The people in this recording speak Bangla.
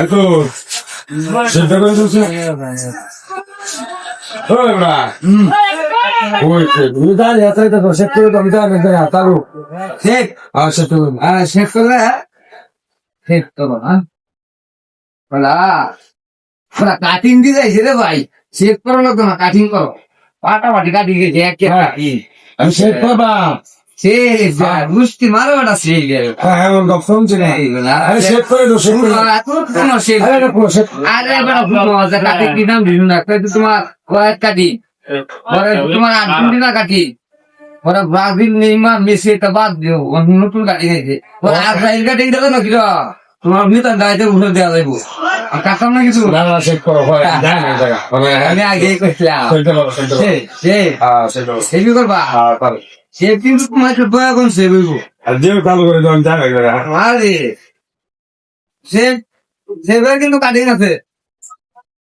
তো সেটা করে দিচ্ছে ওই বড়া ওই তুমি দাঁড়িয়ে আছে তো সেট করে তুমি দাঁড়িয়ে তারু শেখ আচ্ছা তো শেখ করলে শেখ করো হ্যাঁ বলা বলা কাটিং দিয়ে যাইছে রে ভাই শেখ করো না তোমার কাটিং করো পাটাপাটি কাটি গেছে এক আমি সেট করবা সে গুষ্টি মারো না সে হ্যাঁ এমন গপ শুনছি না আরে সেট করে দাও সেট করে আরে পুরো সেট আরে বেটা মজা কাটি কি নাম দিন না তোমার কয়েক কাটি পরে তোমার আর্জেন্টিনা কাটি পরে ব্রাজিল নেইমার মেসি এটা বাদ দিও নতুন কাটি গেছে পরে আজরাইল কাটি দেবে না কিরা তোমার ভিতর গাইতে উঠে দেওয়া যাইব কাটাম না কিছু না না সেট করো হয় জানি না জায়গা মানে আমি আগে কইছিলাম সেট করো সেট করো সে সেট করো সে কি করবা পারে সে কিন্তু তোমার দয়া কোন সে বইব আর যে চালু করে দাও জানি না আরে সে সেবার কিন্তু কাটিং আছে